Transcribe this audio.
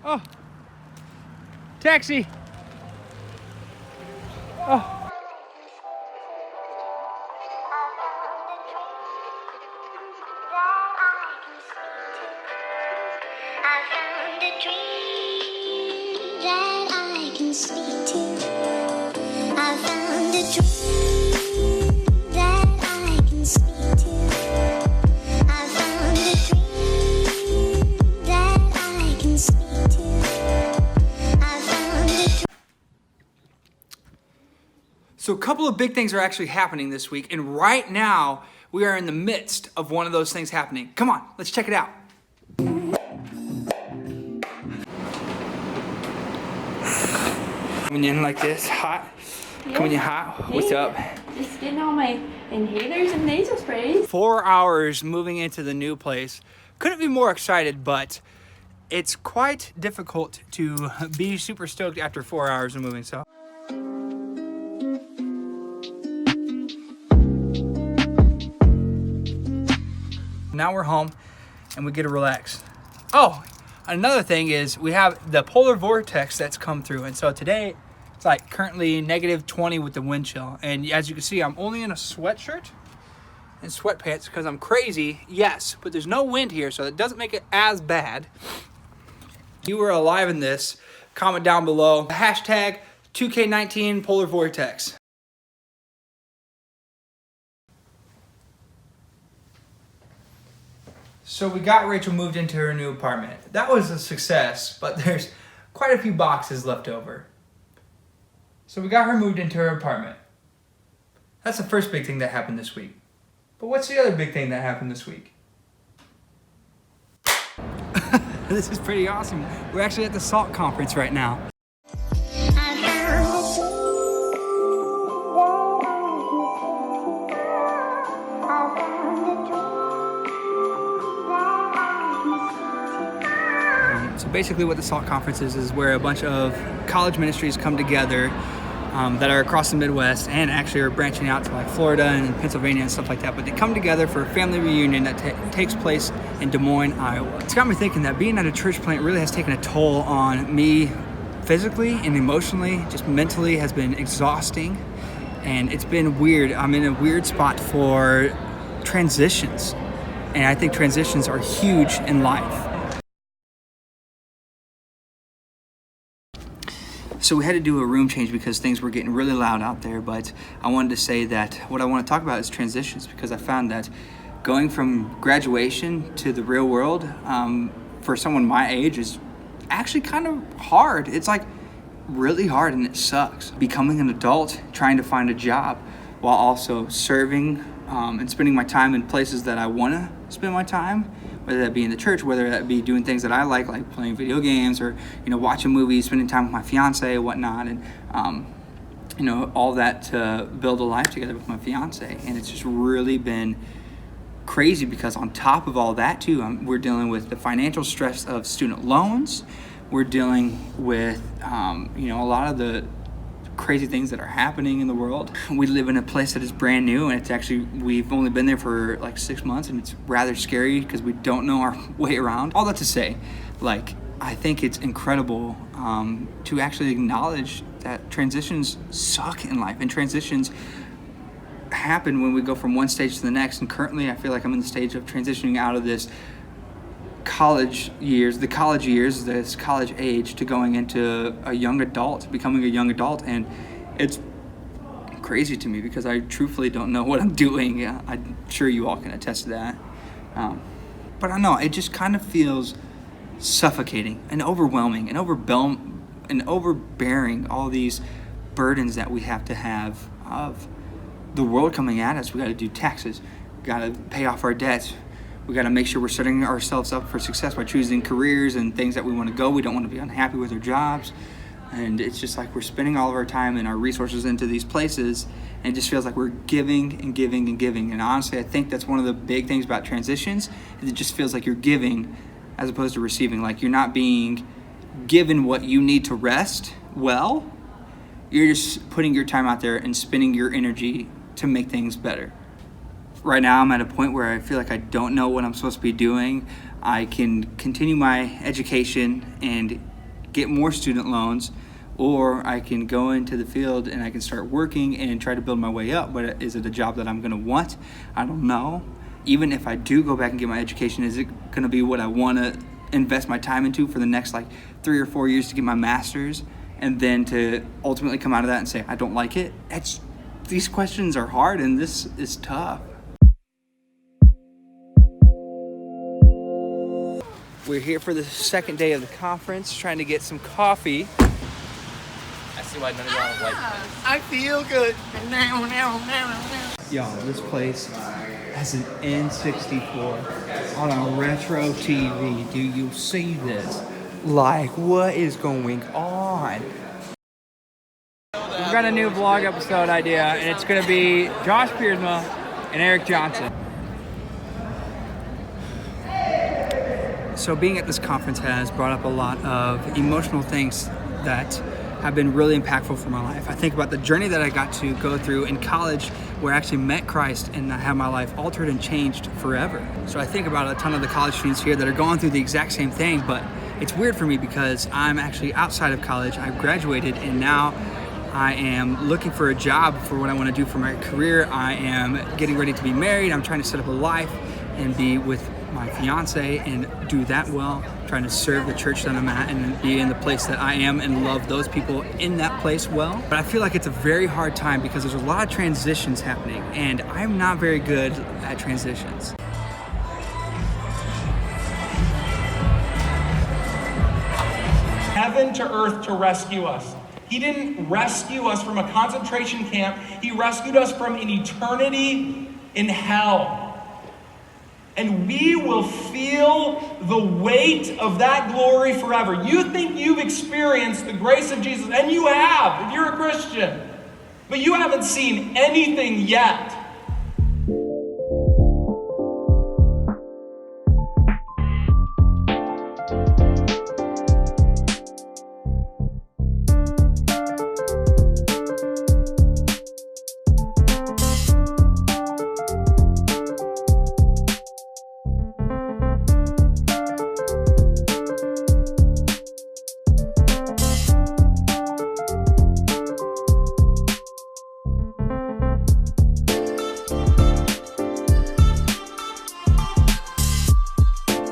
Oh, taxi. Oh. So a couple of big things are actually happening this week, and right now we are in the midst of one of those things happening. Come on, let's check it out. Coming in like this, hot. Yeah. Coming in hot. What's up? Just getting all my inhalers and nasal sprays. 4 hours moving into the new place. Couldn't be more excited, but it's quite difficult to be super stoked after 4 hours of moving. So. Now we're home and we get to relax. Oh, another thing is we have the polar vortex that's come through. And so today it's like currently -20 with the wind chill. And as you can see, I'm only in a sweatshirt and sweatpants because I'm crazy. Yes, but there's no wind here, so it doesn't make it as bad. If you were alive in this, comment down below. Hashtag 2K19 polar vortex. So we got Rachel moved into her new apartment. That was a success, but there's quite a few boxes left over. So we got her moved into her apartment. That's the first big thing that happened this week. But what's the other big thing that happened this week? This is pretty awesome. We're actually at the SALT conference right now. So basically what the SALT conference is where a bunch of college ministries come together that are across the Midwest and actually are branching out to like Florida and Pennsylvania and stuff like that. But they come together for a family reunion that takes place in Des Moines, Iowa. It's got me thinking that being at a church plant really has taken a toll on me physically and emotionally, just mentally has been exhausting. And it's been weird. I'm in a weird spot for transitions. And I think transitions are huge in life. So we had to do a room change because things were getting really loud out there, but I wanted to say that what I want to talk about is transitions, because I found that going from graduation to the real world for someone my age is actually kind of hard. It's like really hard and it sucks. Becoming an adult, trying to find a job while also serving and spending my time in places that I want to spend my time, whether that be in the church, whether that be doing things that I like playing video games or, watching movies, spending time with my fiance and whatnot. And, all that to build a life together with my fiance. And it's just really been crazy because on top of all that too, we're dealing with the financial stress of student loans. We're dealing with, a lot of the crazy things that are happening in the world. We live in a place that is brand new, and we've only been there for like 6 months, and it's rather scary because we don't know our way around. All that to say, I think it's incredible to actually acknowledge that transitions suck in life, and transitions happen when we go from one stage to the next. And currently I feel like I'm in the stage of transitioning out of this college years, this college age, to going into becoming a young adult. And it's crazy to me because I truthfully don't know what I'm doing. I'm sure you all can attest to that. But I don't know, it just kind of feels suffocating and overwhelming and overbearing, all these burdens that we have to have of the world coming at us. We got to do taxes, we got to pay off our debts. We got to make sure we're setting ourselves up for success by choosing careers and things that we want to go. We don't want to be unhappy with our jobs. And it's just like we're spending all of our time and our resources into these places, and it just feels like we're giving and giving and giving. And honestly, I think that's one of the big things about transitions, is it just feels like you're giving as opposed to receiving. Like you're not being given what you need to rest well. You're just putting your time out there and spending your energy to make things better. Right now I'm at a point where I feel like I don't know what I'm supposed to be doing. I can continue my education and get more student loans, or I can go into the field and I can start working and try to build my way up. But is it a job that I'm going to want? I don't know. Even if I do go back and get my education, is it going to be what I want to invest my time into for the next like 3 or 4 years to get my master's, and then to ultimately come out of that and say, I don't like it? These questions are hard, and this is tough. We're here for the second day of the conference, trying to get some coffee. I see why none of y'all like this. I feel good. Y'all, this place has an N64 on a retro TV. Do you see this? Like, what is going on? We've got a new vlog episode idea, and it's going to be Josh Piersma and Eric Johnson. So being at this conference has brought up a lot of emotional things that have been really impactful for my life. I think about the journey that I got to go through in college, where I actually met Christ and I had my life altered and changed forever. So I think about a ton of the college students here that are going through the exact same thing, but it's weird for me because I'm actually outside of college. I've graduated, and now I am looking for a job for what I want to do for my career. I am getting ready to be married. I'm trying to set up a life and be with my fiance and do that well, trying to serve the church that I'm at and be in the place that I am and love those people in that place well. But I feel like it's a very hard time because there's a lot of transitions happening, and I'm not very good at transitions. Heaven to earth to rescue us. He didn't rescue us from a concentration camp. He rescued us from an eternity in hell. And we will feel the weight of that glory forever. You think you've experienced the grace of Jesus, and you have, if you're a Christian. But you haven't seen anything yet